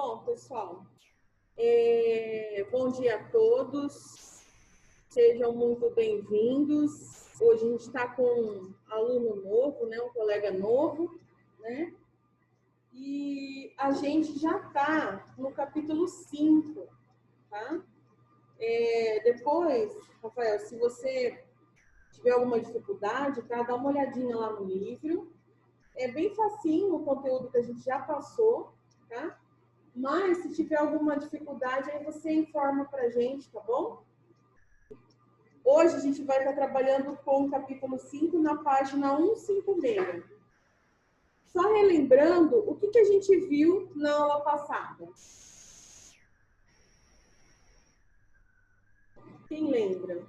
Bom, pessoal, bom dia a todos, sejam muito bem-vindos. Hoje a gente está com um aluno novo, né, um colega novo, né? E a gente já está no capítulo 5, tá? Depois, Rafael, se você tiver alguma dificuldade, tá? Dá uma olhadinha lá no livro. É bem facinho o conteúdo que a gente já passou, tá? Mas, se tiver alguma dificuldade, aí você informa pra gente, tá bom? Hoje a gente vai estar trabalhando com o capítulo 5 na página 156. Só relembrando, o que a gente viu na aula passada? Quem lembra?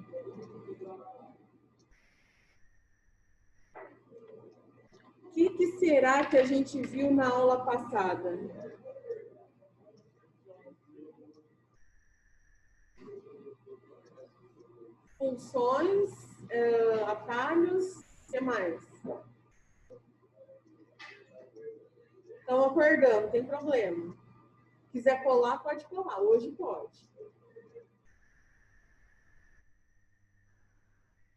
O que será que a gente viu na aula passada? Funções, atalhos, o que mais? Estão acordando, não tem problema. Se quiser colar, pode colar. Hoje pode.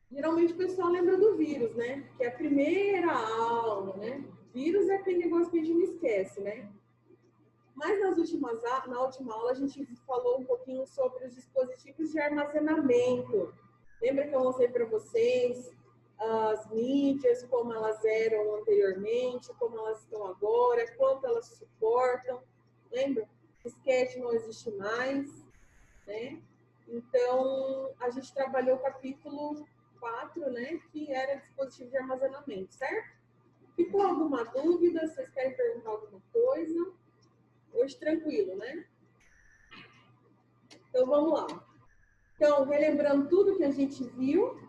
Geralmente o pessoal lembra do vírus, né? Que é a primeira aula, né? Vírus é aquele negócio que a gente não esquece, né? Mas na última aula a gente falou um pouquinho sobre os dispositivos de armazenamento. Lembra que eu mostrei para vocês as mídias, como elas eram anteriormente, como elas estão agora, quanto elas suportam. Lembra? Disquete não existe mais, né? Então, a gente trabalhou o capítulo 4, né? Que era dispositivo de armazenamento, certo? Ficou alguma dúvida? Vocês querem perguntar alguma coisa? Hoje tranquilo, né? Então, vamos lá. Então, relembrando tudo que a gente viu,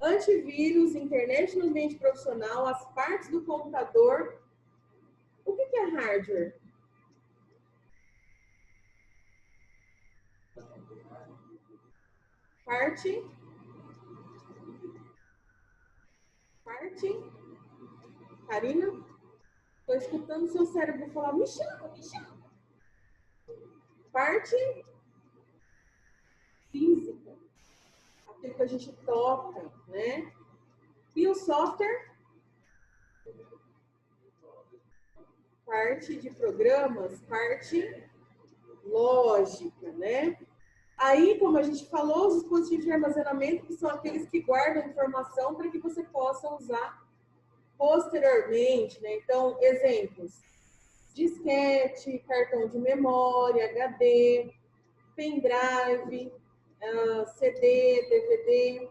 antivírus, internet no ambiente profissional, as partes do computador. O que é hardware? Parte. Karina? Estou escutando seu cérebro falar, me chama, me chama. Parte física, aquilo que a gente toca, né? E o software? Parte de programas, parte lógica, né? Aí, como a gente falou, os dispositivos de armazenamento, que são aqueles que guardam informação para que você possa usar posteriormente, né? Então, exemplos: disquete, cartão de memória, HD, pendrive, CD, DVD,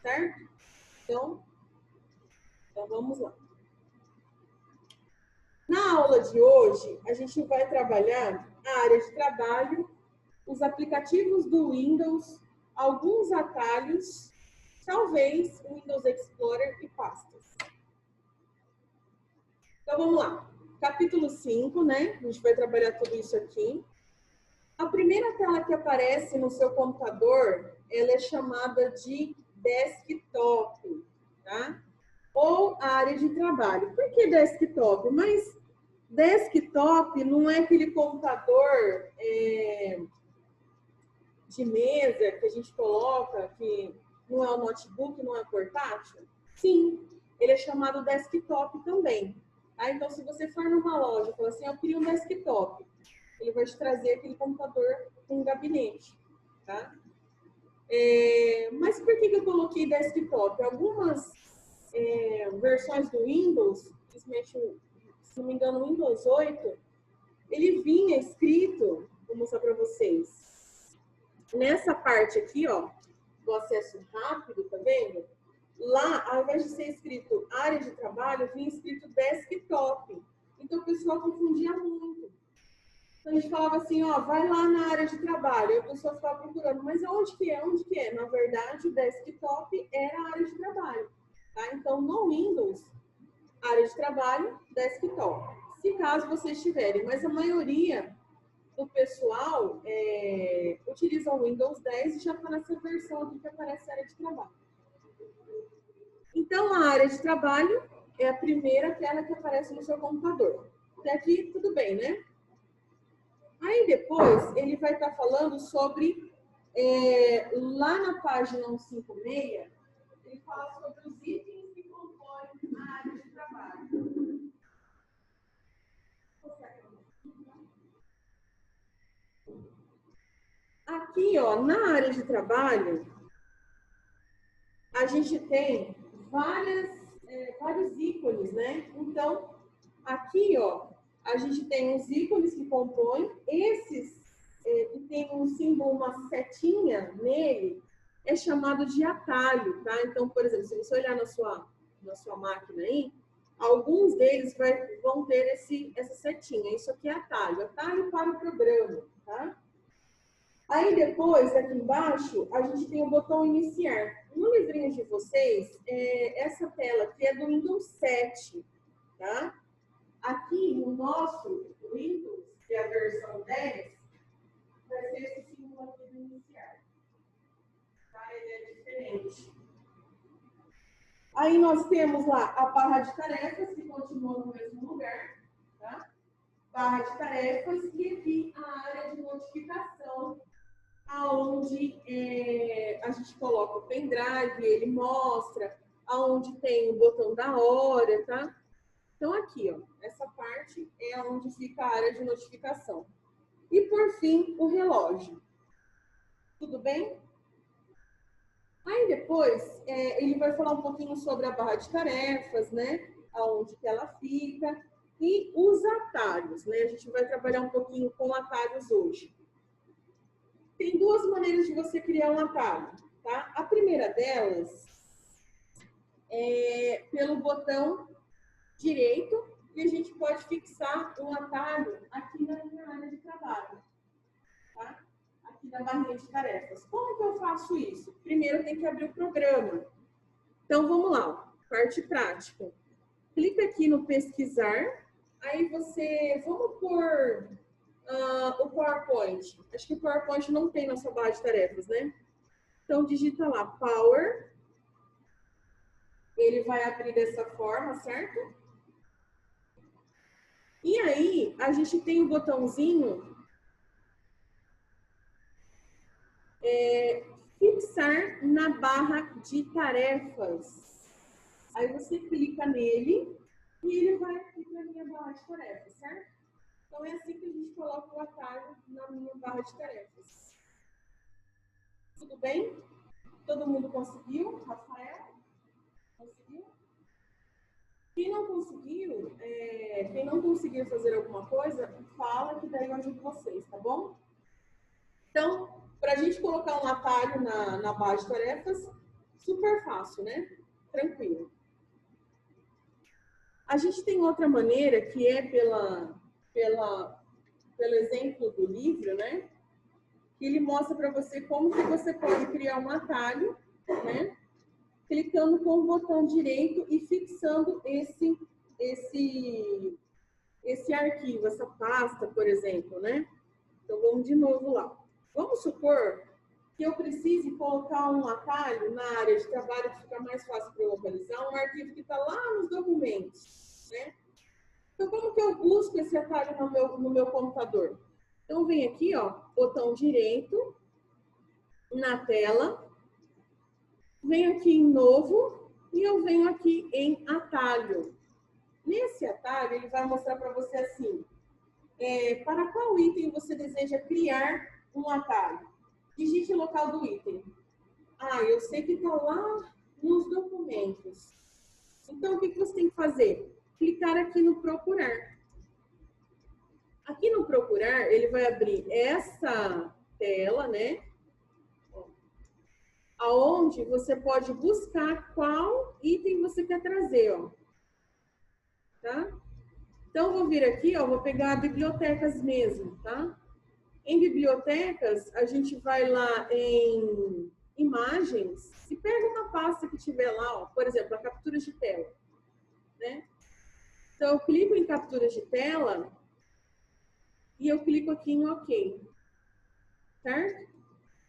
certo? Então vamos lá. Na aula de hoje, a gente vai trabalhar a área de trabalho, os aplicativos do Windows, alguns atalhos, talvez o Windows Explorer e pastas. Então, vamos lá. Capítulo 5, né? A gente vai trabalhar tudo isso aqui. A primeira tela que aparece no seu computador, ela é chamada de desktop, tá? Ou área de trabalho. Por que desktop? Mas desktop não é aquele computador de mesa que a gente coloca, que não é o notebook, não é portátil? Sim, ele é chamado desktop também. Tá? Então, se você for numa loja e falar assim, eu queria um desktop, ele vai te trazer aquele computador com um gabinete. Tá? Mas por que eu coloquei desktop? Algumas versões do Windows, principalmente, se não me engano, o Windows 8, ele vinha escrito, vou mostrar para vocês, nessa parte aqui, ó, do acesso rápido, tá vendo? Lá, ao invés de ser escrito área de trabalho, vinha escrito desktop. Então, o pessoal confundia muito. Então, a gente falava assim, ó, vai lá na área de trabalho. E a pessoa ficava procurando, mas onde que é? Onde que é? Na verdade, o desktop era a área de trabalho. Tá? Então, no Windows, área de trabalho, desktop. Se caso vocês tiverem, mas a maioria do pessoal utiliza o Windows 10 e já está nessa versão aqui que aparece a área de trabalho. Então, a área de trabalho é a primeira tela que aparece no seu computador. Até aqui, tudo bem, né? Aí depois ele vai estar falando sobre, lá na página 156, ele fala sobre os itens que compõem a área de trabalho. Aqui, ó, na área de trabalho, a gente tem vários ícones, né? Então, aqui, ó, a gente tem os ícones que compõem. Esses que tem um símbolo, uma setinha nele, é chamado de atalho, tá? Então, por exemplo, se você olhar na sua máquina aí, alguns deles vão ter essa setinha. Isso aqui é atalho para o programa, tá? Aí depois, aqui embaixo, a gente tem o botão iniciar. No livrinho de vocês, essa tela aqui é do Windows 7, tá? Aqui no nosso Windows, que é a versão 10, vai ser esse símbolo aqui do iniciar. Tá? Ele é diferente. Aí nós temos lá a barra de tarefas, que continua no mesmo lugar, tá? Barra de tarefas e aqui a área de notificação, aonde a gente coloca o pendrive, ele mostra, aonde tem o botão da hora, tá? Então aqui, ó, essa parte é onde fica a área de notificação. E por fim, o relógio. Tudo bem? Aí depois, ele vai falar um pouquinho sobre a barra de tarefas, né? Aonde que ela fica. E os atalhos, né? A gente vai trabalhar um pouquinho com atalhos hoje. Tem duas maneiras de você criar um atalho, tá? A primeira delas é pelo botão direito e a gente pode fixar um atalho aqui na minha área de trabalho, tá? Aqui na barrinha de tarefas. Como que eu faço isso? Primeiro tem que abrir o programa. Então vamos lá, parte prática. Clica aqui no pesquisar, aí vamos pôr o PowerPoint. Acho que o PowerPoint não tem na sua barra de tarefas, né? Então digita lá, Power. Ele vai abrir dessa forma, certo? E aí, a gente tem o botãozinho fixar na barra de tarefas. Aí você clica nele e ele vai aqui para a minha barra de tarefas, certo? Então é assim que a gente coloca o atalho na minha barra de tarefas. Tudo bem? Todo mundo conseguiu? Rafael? Conseguiu? Quem não conseguiu fazer alguma coisa, fala que daí eu ajudo vocês, tá bom? Então, para a gente colocar um atalho na barra de tarefas, super fácil, né? Tranquilo. A gente tem outra maneira que é pelo exemplo do livro, né? Que ele mostra para você como que você pode criar um atalho, né? Clicando com o botão direito e fixando esse arquivo, essa pasta, por exemplo, né? Então, vamos de novo lá. Vamos supor que eu precise colocar um atalho na área de trabalho que fica mais fácil para eu localizar, um arquivo que está lá nos documentos, né? Então, como que eu busco esse atalho no meu computador? Então, vem aqui, ó, botão direito, na tela, venho aqui em novo e eu venho aqui em atalho. Nesse atalho, ele vai mostrar para você assim, para qual item você deseja criar um atalho? Digite o local do item. Ah, eu sei que está lá nos documentos. Então, o que você tem que fazer? Clicar aqui no procurar. Aqui no procurar, ele vai abrir essa tela, né? Aonde você pode buscar qual item você quer trazer, ó. Tá? Então, vou vir aqui, ó, vou pegar bibliotecas mesmo, tá? Em bibliotecas, a gente vai lá em imagens e pega uma pasta que tiver lá, ó, por exemplo, a captura de tela, né? Então, eu clico em captura de tela e eu clico aqui em OK, certo?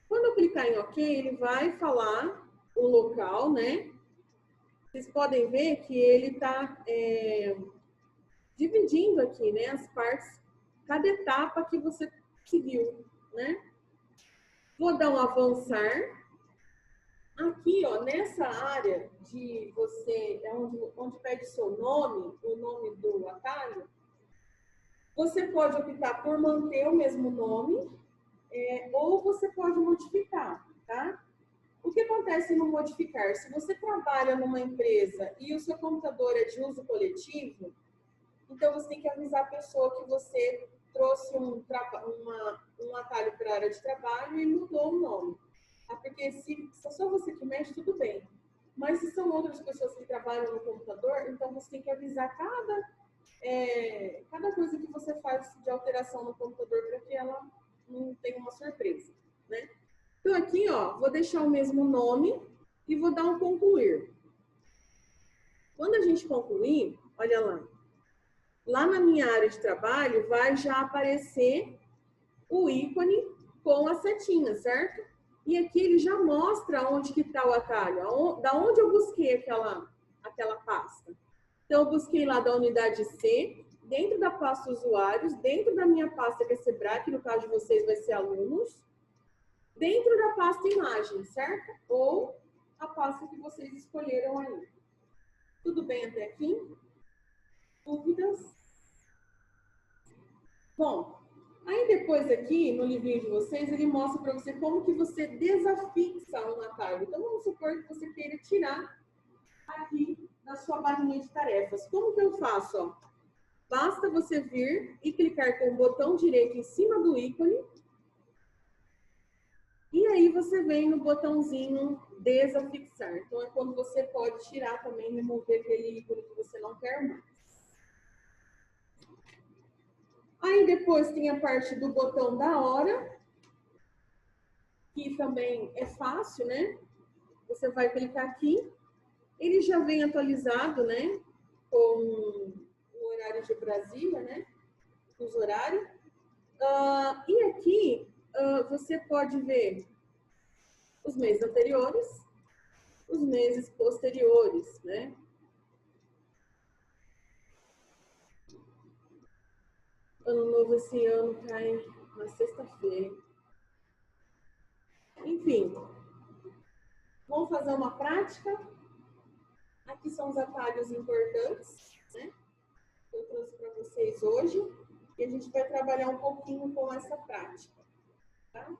Quando eu clicar em OK, ele vai falar o local, né? Vocês podem ver que ele está dividindo aqui, né, as partes, cada etapa que você seguiu, né? Vou dar um avançar. Aqui, ó, nessa área de você, onde pede seu nome, o nome do atalho, você pode optar por manter o mesmo nome, ou você pode modificar, tá? O que acontece no modificar? Se você trabalha numa empresa e o seu computador é de uso coletivo, então você tem que avisar a pessoa que você trouxe um atalho para a área de trabalho e mudou o nome. Tá? Porque se é só você que mexe, tudo bem. Mas se são outras pessoas que trabalham no computador, então você tem que avisar cada coisa que você faz de alteração no computador para que ela não tenha uma surpresa, né? Então aqui, ó, vou deixar o mesmo nome e vou dar um concluir. Quando a gente concluir, olha lá na minha área de trabalho vai já aparecer o ícone com a setinha, certo? E aqui ele já mostra onde que está o atalho, da onde eu busquei aquela pasta. Então, eu busquei lá da unidade C, dentro da pasta usuários, dentro da minha pasta que é Sebrae, que no caso de vocês vai ser alunos, dentro da pasta imagem, certo? Ou a pasta que vocês escolheram aí. Tudo bem até aqui? Dúvidas? Bom, aí depois aqui, no livrinho de vocês, ele mostra para você como que você desafixa um atalho. Então, vamos supor que você queira tirar aqui da sua barrinha de tarefas. Como que eu faço? Ó? Basta você vir e clicar com o botão direito em cima do ícone. E aí você vem no botãozinho desafixar. Então, é quando você pode tirar também, remover aquele ícone que você não quer mais. Aí depois tem a parte do botão da hora, que também é fácil, né? Você vai clicar aqui, ele já vem atualizado, né? Com o horário de Brasília, né? Os horários. E aqui você pode ver os meses anteriores, os meses posteriores, né? Ano novo esse ano cai na sexta-feira. Enfim, vamos fazer uma prática. Aqui são os atalhos importantes, né? Que eu trouxe para vocês hoje. E a gente vai trabalhar um pouquinho com essa prática, tá?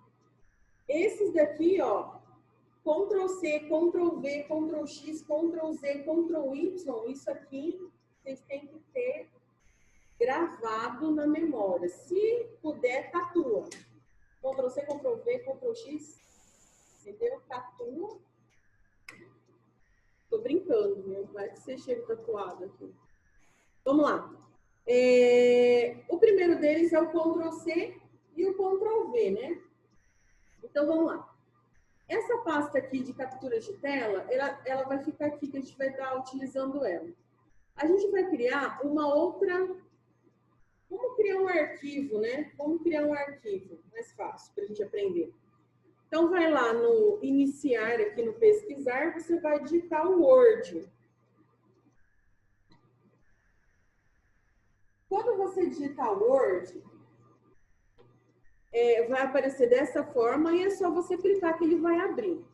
Esses daqui, ó, Ctrl C, Ctrl V, Ctrl X, Ctrl Z, Ctrl Y, isso aqui vocês têm que ter gravado na memória. Se puder, tatua. Ctrl C, Ctrl V, Ctrl X, entendeu? Tatua. Tô brincando, viu? Vai que você chega tatuado aqui. Vamos lá. O primeiro deles é o Ctrl C e o Ctrl V, né? Então, vamos lá. Essa pasta aqui de captura de tela, ela vai ficar aqui, que a gente vai estar utilizando ela. A gente vai criar uma outra... Como criar um arquivo, né? Como criar um arquivo? Mais fácil para a gente aprender. Então, vai lá no iniciar, aqui no pesquisar, você vai digitar o Word. Quando você digitar o Word, vai aparecer dessa forma e é só você clicar que ele vai abrir.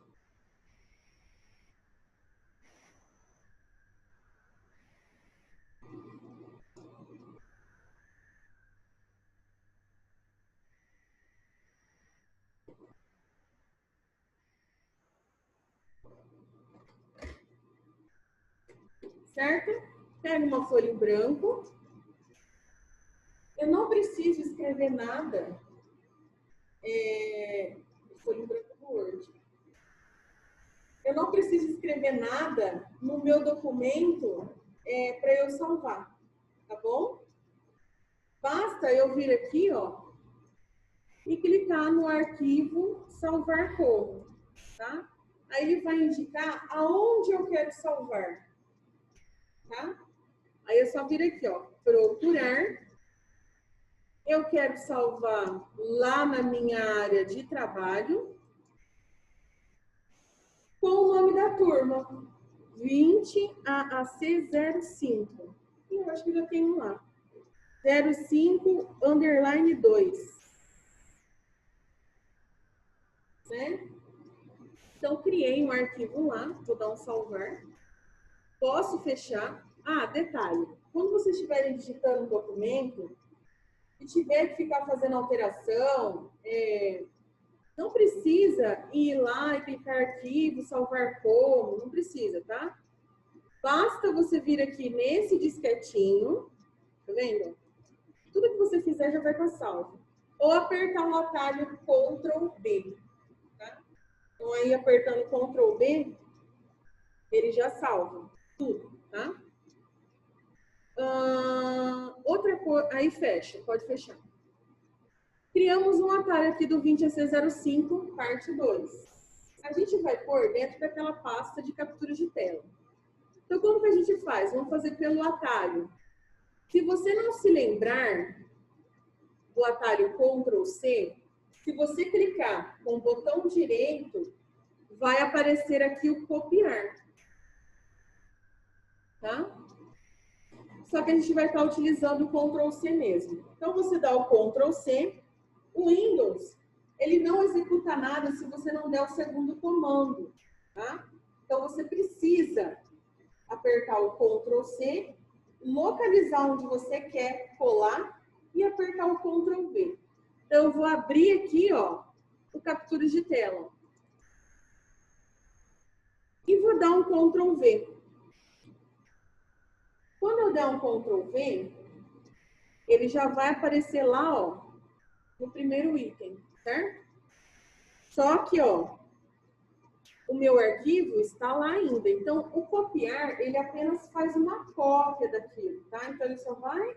Certo? Pega uma folha em branco. Eu não preciso escrever nada. Folha em branco do Word. Eu não preciso escrever nada no meu documento para eu salvar, tá bom? Basta eu vir aqui, ó, e clicar no arquivo salvar como, tá? Aí ele vai indicar aonde eu quero salvar, tá? Aí é só vir aqui, ó, procurar. Eu quero salvar lá na minha área de trabalho com o nome da turma, 20 AAC05. E eu acho que já tem um lá. 05_2. né? Então, criei um arquivo lá, vou dar um salvar. Posso fechar. Ah, detalhe. Quando vocês estiverem digitando um documento e tiver que ficar fazendo alteração, não precisa ir lá e clicar arquivo, salvar como, não precisa, tá? Basta você vir aqui nesse disquetinho, tá vendo? Tudo que você fizer já vai estar salvo. Ou apertar o atalho Ctrl B, tá? Então aí apertando Ctrl B, ele já salva tudo, tá? Outra coisa, aí fecha, pode fechar. Criamos um atalho aqui do 20EC05, parte 2. A gente vai pôr dentro daquela pasta de captura de tela. Então, como que a gente faz? Vamos fazer pelo atalho. Se você não se lembrar do atalho Ctrl C, se você clicar com o botão direito, vai aparecer aqui o copiar. Tá? Só que a gente vai estar utilizando o Ctrl C mesmo. Então, você dá o Ctrl C. O Windows, ele não executa nada se você não der o segundo comando. Tá? Então, você precisa apertar o Ctrl C, localizar onde você quer colar e apertar o Ctrl V. Então, eu vou abrir aqui, ó, o captura de tela. E vou dar um Ctrl V. Quando eu der um Ctrl V, ele já vai aparecer lá, ó, no primeiro item, certo? Só que, ó, o meu arquivo está lá ainda. Então, o copiar, ele apenas faz uma cópia daquilo, tá? Então, ele só vai,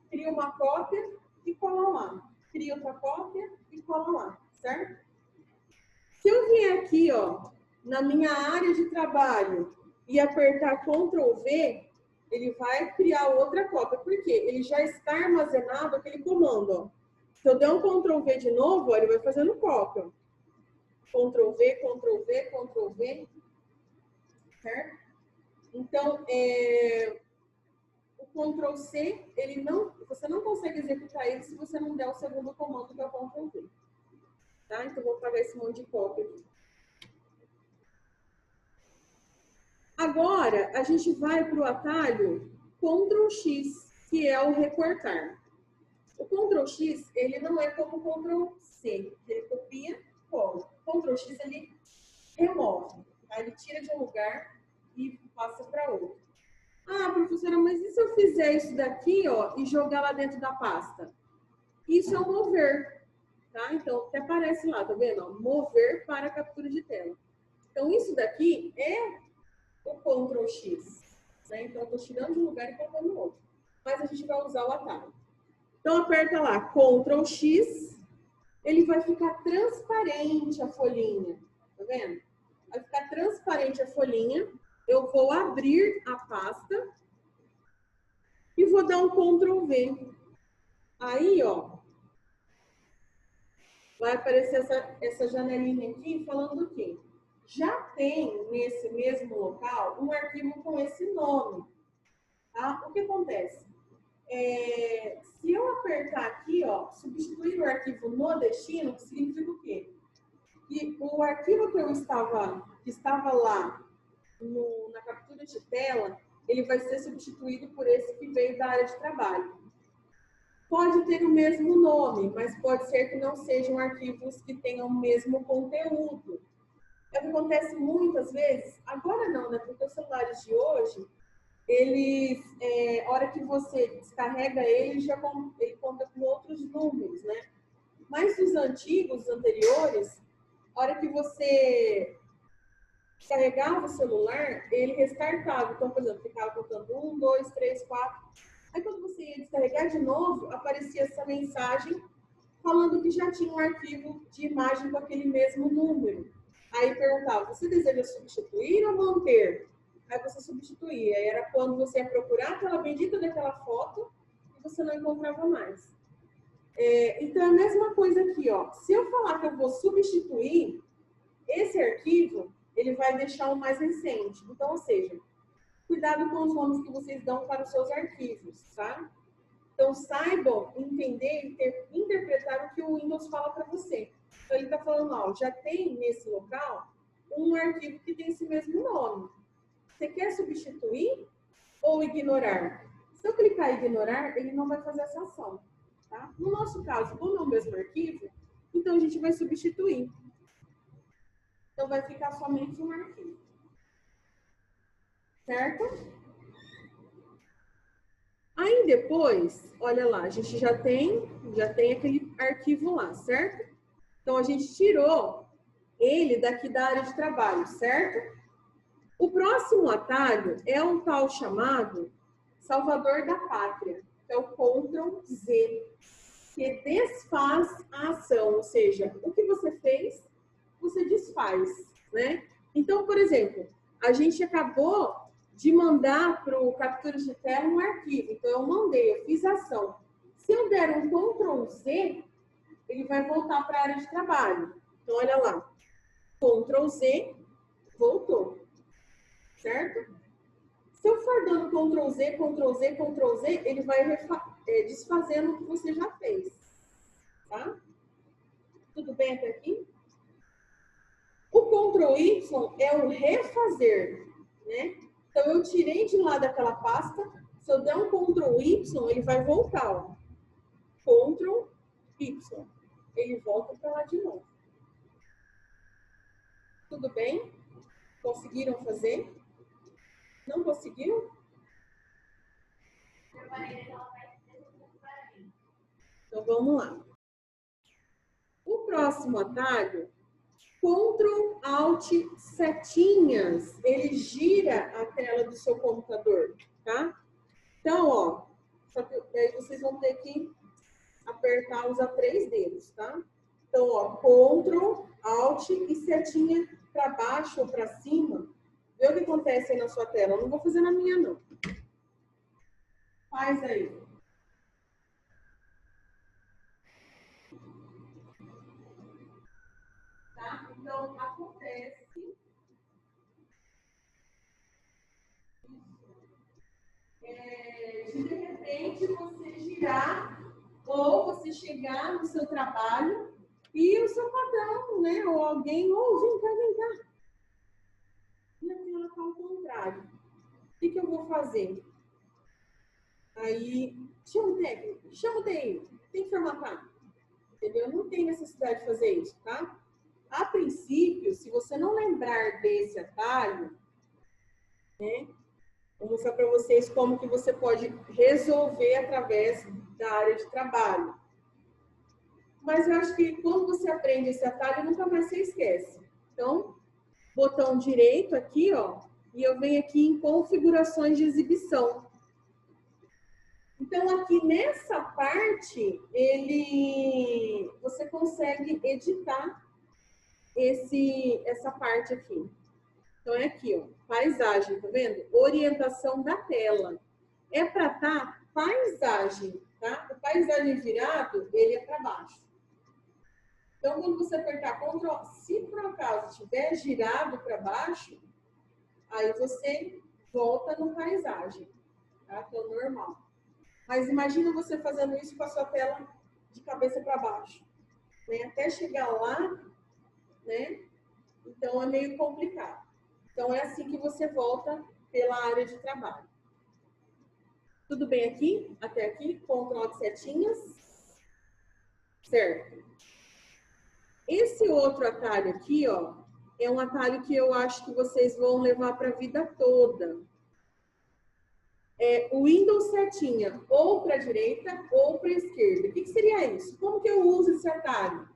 cria uma cópia e cola lá. Cria outra cópia e cola lá, certo? Se eu vier aqui, ó, na minha área de trabalho e apertar Ctrl V, ele vai criar outra cópia. Por quê? Ele já está armazenado aquele comando, ó. Se eu der um Ctrl V de novo, ó, ele vai fazendo cópia. Ctrl V, Ctrl V, Ctrl V. Certo? Então, o Ctrl C, você não consegue executar ele se você não der o segundo comando, que é o Ctrl V. Tá? Então, vou apagar esse monte de cópia aqui. Agora, a gente vai para o atalho Ctrl X, que é o recortar. O Ctrl X, ele não é como o Ctrl C, ele copia, cola. O Ctrl X, ele remove, tá? Ele tira de um lugar e passa para outro. Ah, professora, mas e se eu fizer isso daqui, ó, e jogar lá dentro da pasta? Isso é um mover, tá? Então, até aparece lá, tá vendo? Ó, mover para captura de tela. Então, isso daqui é o Ctrl X, né? Então, eu estou tirando de um lugar e colocando no outro. Mas a gente vai usar o atalho. Então, aperta lá, Ctrl X, ele vai ficar transparente a folhinha, tá vendo? Vai ficar transparente a folhinha. Eu vou abrir a pasta e vou dar um Ctrl V. Aí, ó, vai aparecer essa janelinha aqui falando o quê? Já tem nesse mesmo local um arquivo com esse nome, tá? O que acontece? Se eu apertar aqui, ó, substituir o arquivo no destino, significa o quê? Que o arquivo que estava lá na captura de tela, ele vai ser substituído por esse que veio da área de trabalho. Pode ter o mesmo nome, mas pode ser que não sejam arquivos que tenham o mesmo conteúdo. É o que acontece muitas vezes, agora não, né? Porque os celulares de hoje, eles, a hora que você descarrega ele conta com outros números, né? Mas os antigos, os anteriores, a hora que você carregava o celular, ele restartava. Então, por exemplo, ficava contando 1, 2, 3, 4. Aí, quando você ia descarregar de novo, aparecia essa mensagem falando que já tinha um arquivo de imagem com aquele mesmo número. Aí perguntava, você deseja substituir ou manter? Aí você substituía. Aí era quando você ia procurar aquela bendita daquela foto e você não encontrava mais. Então, é a mesma coisa aqui, ó. Se eu falar que eu vou substituir, esse arquivo, ele vai deixar o mais recente. Então, ou seja, cuidado com os nomes que vocês dão para os seus arquivos, tá? Então, saibam entender e interpretar o que o Windows fala para você. Então, ele está falando, ó, já tem nesse local um arquivo que tem esse mesmo nome. Você quer substituir ou ignorar? Se eu clicar em ignorar, ele não vai fazer essa ação. Tá? No nosso caso, como é o mesmo arquivo, então a gente vai substituir. Então, vai ficar somente um arquivo. Certo? Aí depois, olha lá, a gente já tem aquele arquivo lá, certo? Então, a gente tirou ele daqui da área de trabalho, certo? O próximo atalho é um tal chamado Salvador da Pátria, que é o Ctrl Z, que desfaz a ação, ou seja, o que você fez, você desfaz, né? Então, por exemplo, a gente acabou de mandar para o captura de tela um arquivo, então eu mandei, eu fiz a ação. Se eu der um Ctrl Z, ele vai voltar para a área de trabalho. Então, olha lá, Ctrl Z, voltou, certo? Se eu for dando Ctrl Z, Ctrl Z, Ctrl Z, ele vai desfazendo o que você já fez. Tá? Tudo bem até aqui? O Ctrl Y é o refazer, né? Então, eu tirei de lá daquela pasta, se eu der um Ctrl Y, ele vai voltar, ó. Ctrl Y. Ele volta para lá de novo. Tudo bem? Conseguiram fazer? Não conseguiu? Então, vamos lá. O próximo atalho, Ctrl Alt setinhas, ele gira a tela do seu computador, tá? Então, ó, só que daí vocês vão ter que apertar, usar 3 dedos, tá? Então, ó, Ctrl Alt e setinha para baixo ou para cima. Vê o que acontece aí na sua tela. Eu não vou fazer na minha, não. Faz aí. Tá? Então, acontece de repente você girar ou você chegar no seu trabalho e o seu patrão, né, ou alguém, vem cá, vem cá. E a tela está ao contrário. O que eu vou fazer? Aí, chama o técnico, chama o TI, tem que formatar. Entendeu? Não tem necessidade de fazer isso, tá? A princípio, se você não lembrar desse atalho, né, vou mostrar para vocês como que você pode resolver através da área de trabalho. Mas eu acho que quando você aprende esse atalho, nunca mais você esquece. Então, botão direito aqui, ó, e eu venho aqui em configurações de exibição. Então, aqui nessa parte, você consegue editar essa parte aqui. Então, é aqui, ó, paisagem, tá vendo? Orientação da tela. É para estar paisagem, tá? O paisagem virado, ele é para baixo. Então, quando você apertar Ctrl, se por acaso estiver girado para baixo, aí você volta no paisagem, tá? Que é o normal. Mas imagina você fazendo isso com a sua tela de cabeça para baixo, né? Até chegar lá, né? Então, é meio complicado. Então, é assim que você volta pela área de trabalho. Tudo bem aqui? Até aqui? Ctrl setinhas. Certo. Esse outro atalho aqui, ó, é um atalho que eu acho que vocês vão levar para a vida toda. É o Windows setinha, ou para a direita ou para a esquerda. O que seria isso? Como que eu uso esse atalho?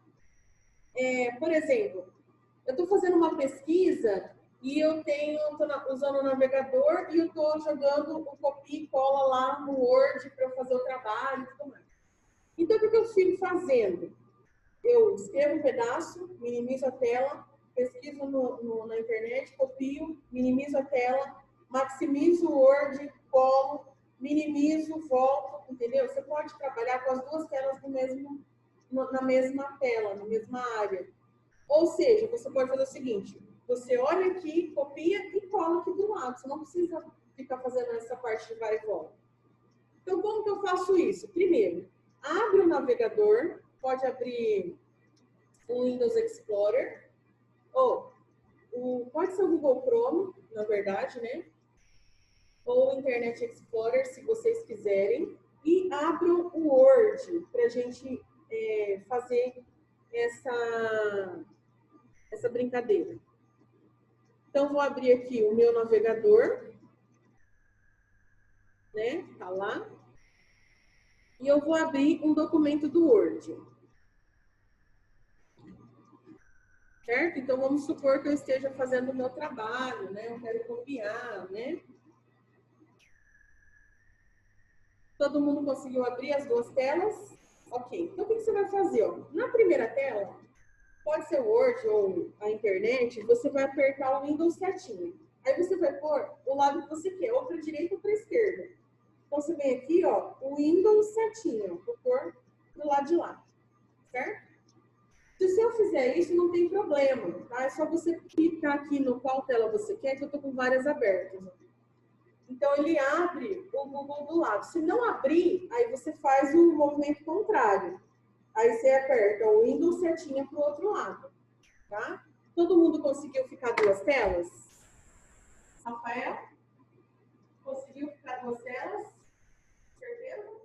Por exemplo, eu estou fazendo uma pesquisa e eu estou usando o navegador e eu estou jogando o copia e cola lá no Word para eu fazer o trabalho e tudo mais. Então, o que eu fico fazendo? Eu escrevo um pedaço, minimizo a tela, pesquiso na internet, copio, minimizo a tela, maximizo o Word, colo, minimizo, volto, entendeu? Você pode trabalhar com as duas telas na mesma tela, na mesma área. Ou seja, você pode fazer o seguinte, você olha aqui, copia e cola aqui do lado. Você não precisa ficar fazendo essa parte de vai e volta. Então, como que eu faço isso? Primeiro, abre o navegador, pode abrir o Windows Explorer, ou pode ser o Google Chrome, na verdade, né? Ou o Internet Explorer, se vocês quiserem, e abram o Word para a gente fazer essa brincadeira. Então, vou abrir aqui o meu navegador, né? Tá lá. E eu vou abrir um documento do Word. Certo? Então, vamos supor que eu esteja fazendo o meu trabalho, né? Eu quero copiar, né? Todo mundo conseguiu abrir as duas telas? Ok. Então, o que você vai fazer? Ó? Na primeira tela, pode ser o Word ou a internet, você vai apertar o Windows setinha. Aí você vai pôr o lado que você quer, ou para a direita ou para a esquerda. Então, você vem aqui, ó, o Windows setinha. Vou pôr do lado de lá. Certo? Se eu fizer isso, não tem problema, tá? É só você clicar aqui no qual tela você quer, que eu estou com várias abertas. Então, ele abre o Google do lado. Se não abrir, aí você faz o movimento contrário. Aí você aperta o Windows setinha para o outro lado, tá? Todo mundo conseguiu ficar duas telas? Rafael? Conseguiu ficar duas telas? Certeza?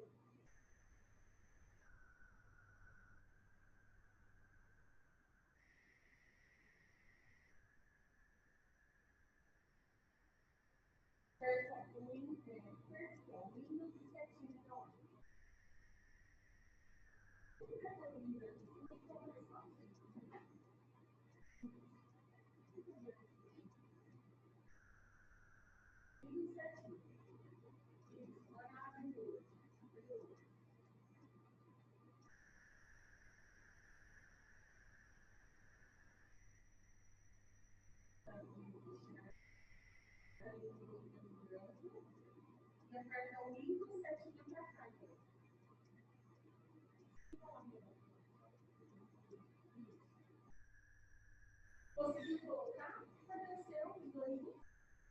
Conseguiu colocar? Apareceu os dois.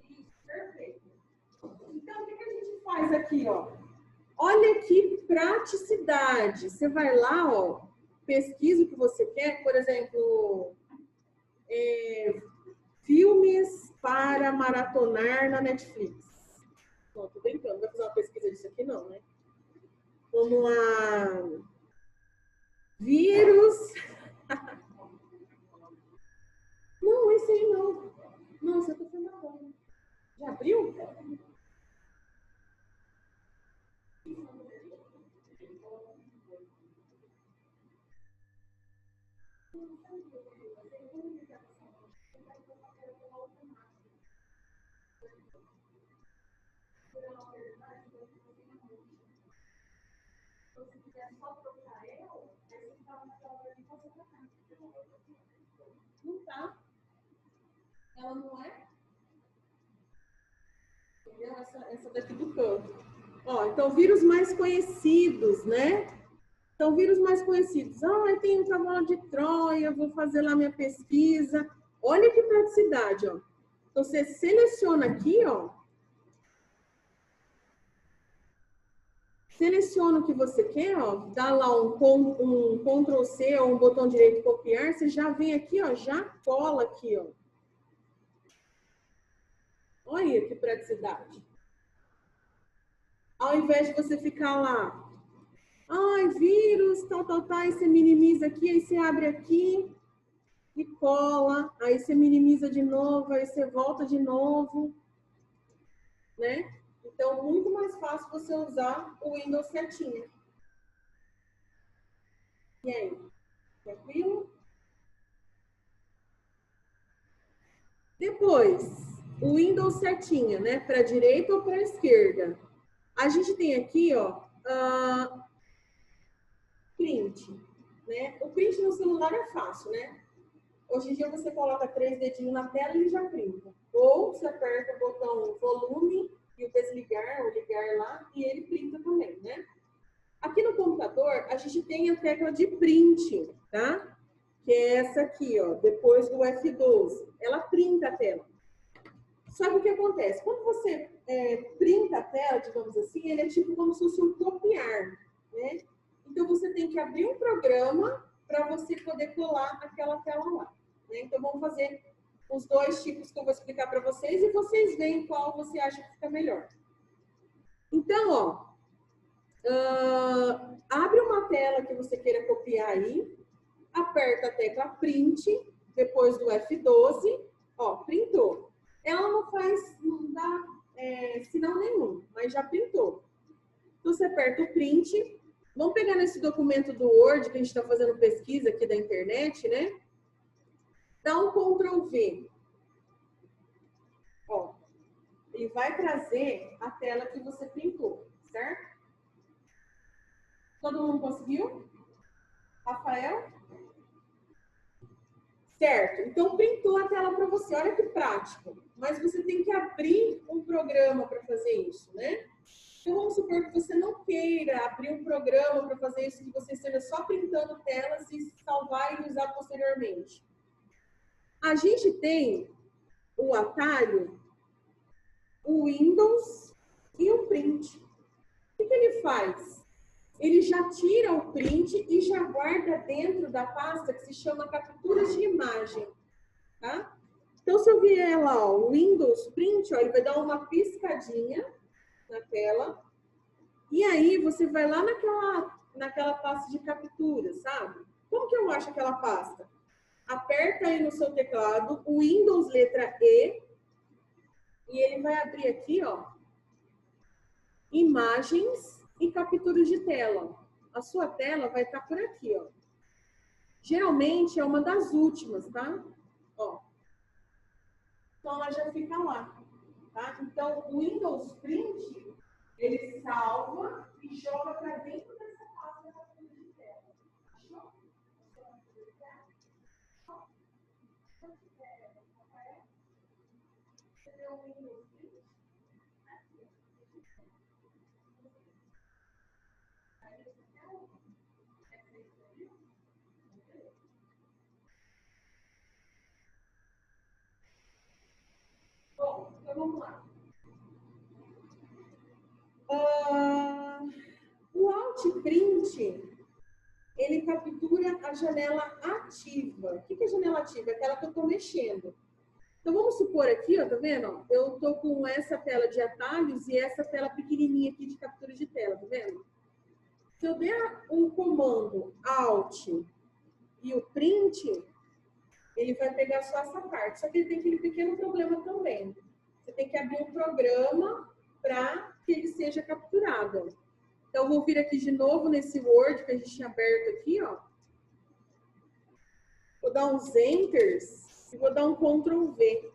Isso, perfeito. Então, o que a gente faz aqui, ó? Olha que praticidade. Você vai lá, ó, pesquisa o que você quer, por exemplo, filmes para maratonar na Netflix. Não, tô brincando, não vai fazer uma pesquisa disso aqui não, né? Vamos lá. Vírus. Não, esse aí não. Não, esse eu tô falando. Já abriu? Não tá. Ela não é? Entendeu? Essa daqui do canto. Ó, então, vírus mais conhecidos, né? Então, vírus mais conhecidos. Ah, tem um cavalo de Troia, vou fazer lá minha pesquisa. Olha que praticidade, ó. Então, você seleciona aqui, ó. Seleciona o que você quer, ó. Dá lá um Ctrl C ou um botão direito copiar. Você já vem aqui, ó. Já cola aqui, ó. Olha que praticidade. Ao invés de você ficar lá, ai, vírus, tal, aí você minimiza aqui, aí você abre aqui e cola, aí você minimiza de novo, aí você volta de novo, né? Então, muito mais fácil você usar o Windows setinha. E aí, tranquilo? Depois, o Windows setinha, né? Para a direita ou para a esquerda. A gente tem aqui, ó, print, né? O print no celular é fácil, né? Hoje em dia você coloca 3 dedinhos na tela e ele já printa. Ou você aperta o botão volume e o desligar ou ligar lá e ele printa também, né? Aqui no computador, a gente tem a tecla de print, tá? Que é essa aqui, ó, depois do F12. Ela printa a tela. Só que o que acontece? Quando você printa a tela, digamos assim, ele é tipo como se fosse um copiar, né? Então, você tem que abrir um programa para você poder colar aquela tela lá. Né? Então, vamos fazer os dois tipos que eu vou explicar para vocês e vocês veem qual você acha que fica melhor. Então, ó, abre uma tela que você queira copiar aí, aperta a tecla Print, depois do F12, ó, printou. Ela não dá sinal nenhum, mas já printou. Então, você aperta o Print. Vamos pegar nesse documento do Word, que a gente está fazendo pesquisa aqui da internet, né? Dá um Ctrl V. Ó, ele vai trazer a tela que você printou, certo? Todo mundo conseguiu? Rafael? Certo. Então, printou a tela para você. Olha que prático. Mas você tem que abrir um programa para fazer isso, né? Então, vamos supor que você não queira abrir um programa para fazer isso, que você esteja só printando telas e salvar e usar posteriormente. A gente tem o atalho, o Windows e o Print. O que ele faz? Ele já tira o print e já guarda dentro da pasta que se chama captura de imagem, tá? Então, se eu vier lá, ó, o Windows Print, ó, ele vai dar uma piscadinha na tela. E aí, você vai lá naquela pasta de captura, sabe? Como que eu acho aquela pasta? Aperta aí no seu teclado, o Windows letra E, e ele vai abrir aqui, ó, imagens e captura de tela. A sua tela vai estar por aqui, ó. Geralmente é uma das últimas, tá? Ó. Então ela já fica lá, tá? Então o Windows Print, ele salva e joga para dentro dessa pasta de captura de tela. Achou? Você o Windows Print? Bom, então vamos lá. O Alt Print, ele captura a janela ativa. O que é a janela ativa? É aquela que eu estou mexendo. Então, vamos supor aqui, ó, tá vendo? Eu estou com essa tela de atalhos e essa tela pequenininha aqui de captura de tela, tá vendo? Se eu der um comando Alt e o Print, ele vai pegar só essa parte. Só que ele tem aquele pequeno problema também. Você tem que abrir um programa para que ele seja capturado. Então, eu vou vir aqui de novo nesse Word que a gente tinha aberto aqui, ó. Vou dar uns Enters e vou dar um Ctrl V.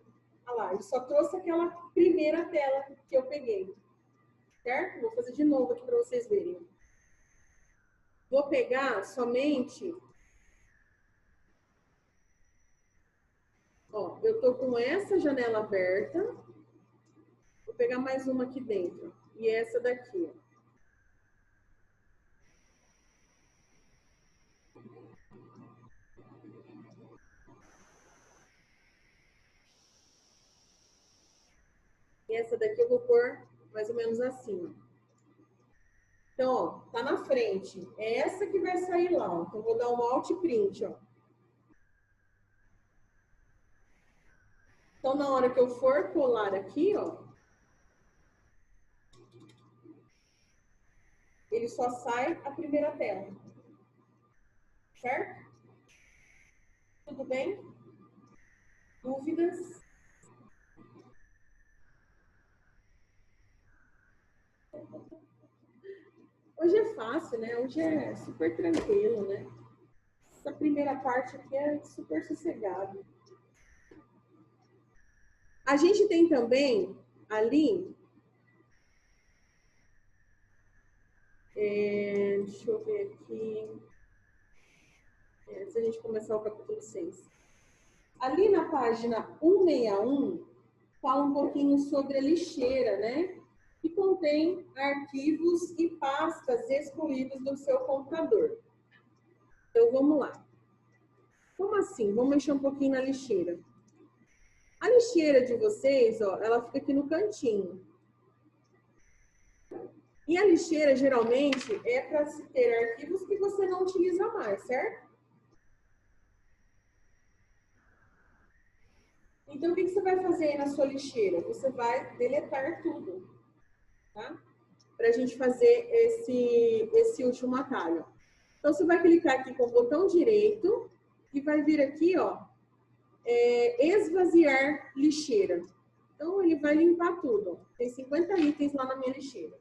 Olha lá, ele só trouxe aquela primeira tela que eu peguei. Certo? Vou fazer de novo aqui para vocês verem. Vou pegar somente... Ó, eu tô com essa janela aberta. Vou pegar mais uma aqui dentro. E essa daqui, ó. E essa daqui eu vou pôr mais ou menos assim. Então, ó, tá na frente. É essa que vai sair lá, ó. Então, vou dar um Alt Print, ó. Então, na hora que eu for colar aqui, ó, ele só sai a primeira tela. Certo? Tudo bem? Dúvidas? Hoje é fácil, né? Hoje é super tranquilo, né? Essa primeira parte aqui é super sossegado. A gente tem também ali... deixa eu ver aqui... se a gente começar o capítulo 6. Ali na página 161, fala um pouquinho sobre a lixeira, né? Que contém arquivos e pastas excluídos do seu computador. Então, vamos lá. Como assim? Vamos mexer um pouquinho na lixeira. A lixeira de vocês, ó, ela fica aqui no cantinho. E a lixeira, geralmente, é para se ter arquivos que você não utiliza mais, certo? Então, o que você vai fazer aí na sua lixeira? Você vai deletar tudo, tá? Para a gente fazer esse último atalho. Então, você vai clicar aqui com o botão direito e vai vir aqui, ó, esvaziar lixeira. Então, ele vai limpar tudo. Tem 50 itens lá na minha lixeira.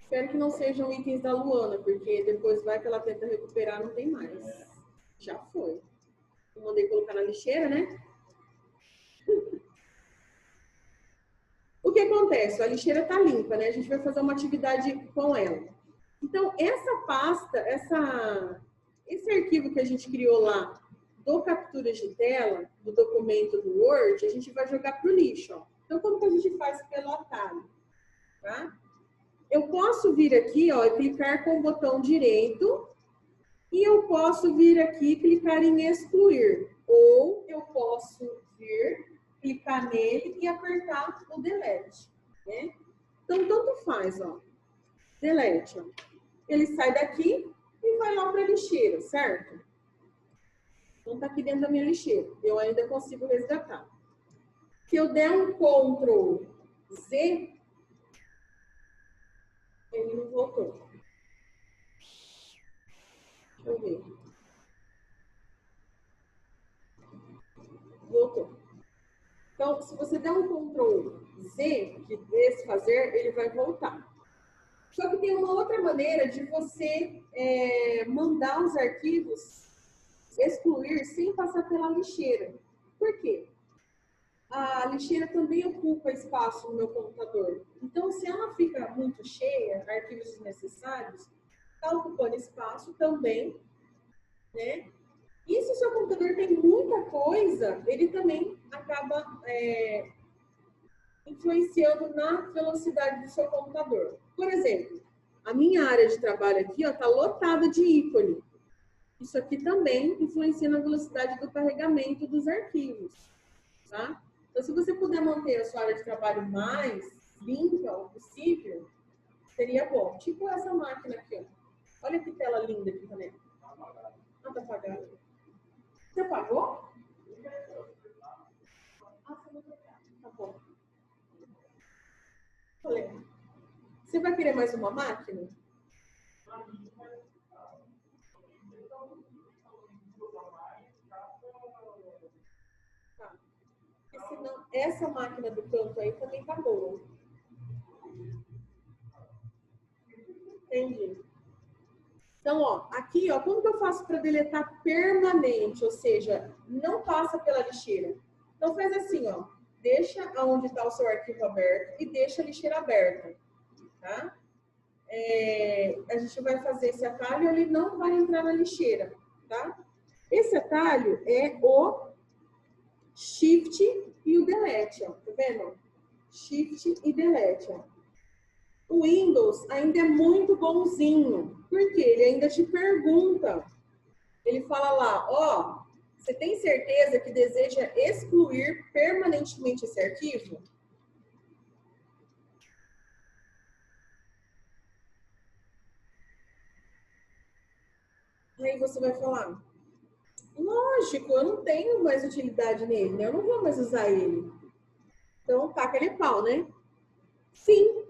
Espero que não sejam itens da Luana, porque depois vai que ela tenta recuperar, não tem mais. Já foi. Eu mandei colocar na lixeira, né? O que acontece? A lixeira está limpa, né? A gente vai fazer uma atividade com ela. Então, essa pasta, esse arquivo que a gente criou lá do capturas de tela, do documento do Word, a gente vai jogar para o lixo. Ó. Então, como que a gente faz pelo atalho? Tá? Eu posso vir aqui, ó, e clicar com o botão direito e eu posso vir aqui e clicar em excluir. Ou eu posso vir, clicar nele e apertar o delete, né? Então, tanto faz, ó. Delete, ó. Ele sai daqui e vai lá para a lixeira, certo? Então, tá aqui dentro da minha lixeira. Eu ainda consigo resgatar. Se eu der um Ctrl Z, ele não voltou. Deixa eu ver. Voltou. Então, se você der um Ctrl Z, de desfazer, ele vai voltar. Só que tem uma outra maneira de você mandar os arquivos excluir sem passar pela lixeira. Por quê? A lixeira também ocupa espaço no meu computador. Então, se ela fica muito cheia, arquivos desnecessários, está ocupando espaço também, né? E se o seu computador tem muita coisa, ele também acaba influenciando na velocidade do seu computador. Por exemplo, a minha área de trabalho aqui está lotada de ícone. Isso aqui também influencia na velocidade do carregamento dos arquivos, tá? Então, se você puder manter a sua área de trabalho mais limpa o possível, seria bom. Tipo essa máquina aqui, ó. Olha que tela linda aqui também. Ah, tá apagada. Você apagou? Ah, você não trocou. Tá bom. Você vai querer mais uma máquina? Tá. Porque senão, essa máquina do canto aí também tá boa. Entendi. Então, ó, aqui, ó, como que eu faço para deletar permanente? Ou seja, não passa pela lixeira. Então, faz assim, ó. Deixa onde está o seu arquivo aberto e deixa a lixeira aberta, tá? A gente vai fazer esse atalho, ele não vai entrar na lixeira, tá? Esse atalho é o Shift e o Delete, ó. Tá vendo? Shift e Delete, ó. O Windows ainda é muito bonzinho, porque ele ainda te pergunta. Ele fala lá, ó, você tem certeza que deseja excluir permanentemente esse arquivo? Aí você vai falar, lógico, eu não tenho mais utilidade nele, né? Eu não vou mais usar ele. Então, taca ele pau, né? Sim.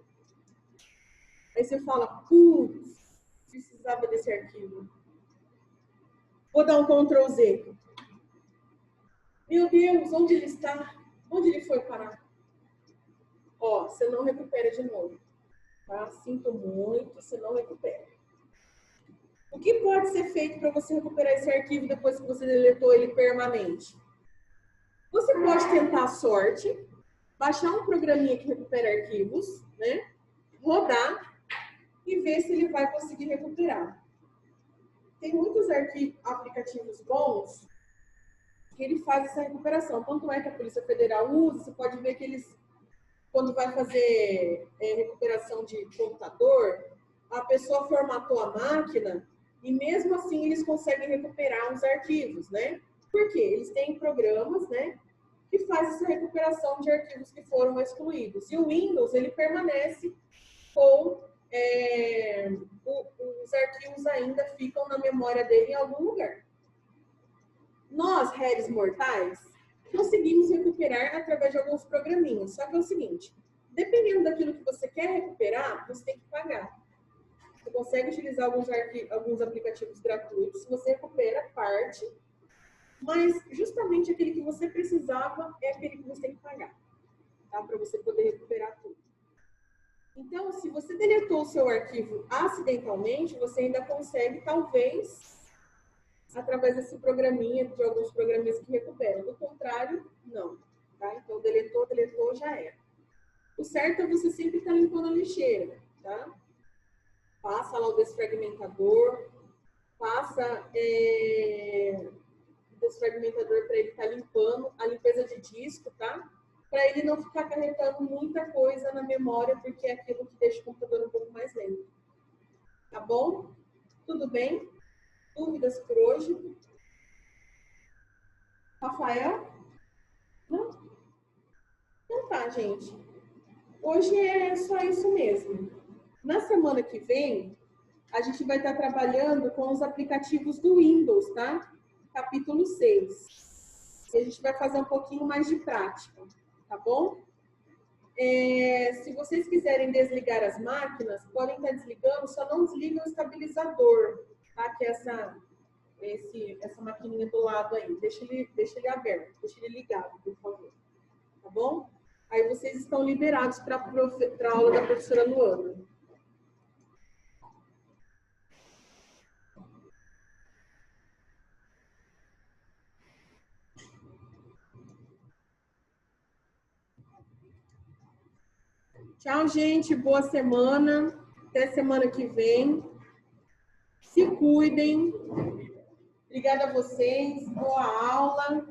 Aí você fala, putz, precisava desse arquivo. Vou dar um Ctrl Z. Meu Deus, onde ele está? Onde ele foi parar? Ó, você não recupera de novo. Tá? Sinto muito, você não recupera. O que pode ser feito para você recuperar esse arquivo depois que você deletou ele permanente? Você pode tentar a sorte, baixar um programinha que recupera arquivos, né? Rodar e ver se ele vai conseguir recuperar. Tem muitos aplicativos bons que ele faz essa recuperação. Tanto é que a Polícia Federal usa, você pode ver que eles, quando vai fazer recuperação de computador, a pessoa formatou a máquina e mesmo assim eles conseguem recuperar os arquivos, né? Por quê? Eles têm programas, né, que fazem essa recuperação de arquivos que foram excluídos. E o Windows, ele permanece com os arquivos ainda ficam na memória dele em algum lugar. Nós, réis mortais, conseguimos recuperar através de alguns programinhas. Só que é o seguinte, dependendo daquilo que você quer recuperar, você tem que pagar. Você consegue utilizar alguns aplicativos gratuitos, você recupera parte, mas justamente aquele que você precisava é aquele que você tem que pagar, tá? Para você poder recuperar tudo. Então, se você deletou o seu arquivo acidentalmente, você ainda consegue, talvez, através desse programinha, de alguns programinhas que recuperam. Do contrário, não. Tá? Então, deletou, já era. O certo é você sempre estar limpando a lixeira, tá? Passa lá o desfragmentador, passa o desfragmentador para ele estar limpando a limpeza de disco, tá? Para ele não ficar carregando muita coisa na memória, porque é aquilo que deixa o computador um pouco mais lento. Tá bom? Tudo bem? Dúvidas por hoje? Rafael? Não? Então tá, gente. Hoje é só isso mesmo. Na semana que vem, a gente vai estar trabalhando com os aplicativos do Windows, tá? Capítulo 6. E a gente vai fazer um pouquinho mais de prática, tá bom? Se vocês quiserem desligar as máquinas, podem estar desligando, só não desliguem o estabilizador, tá? Que é essa maquininha do lado aí. Deixa ele aberto, deixa ele ligado, por favor. Tá bom? Aí vocês estão liberados para a aula da professora Luana. Tchau, gente. Boa semana. Até semana que vem. Se cuidem. Obrigada a vocês. Boa aula.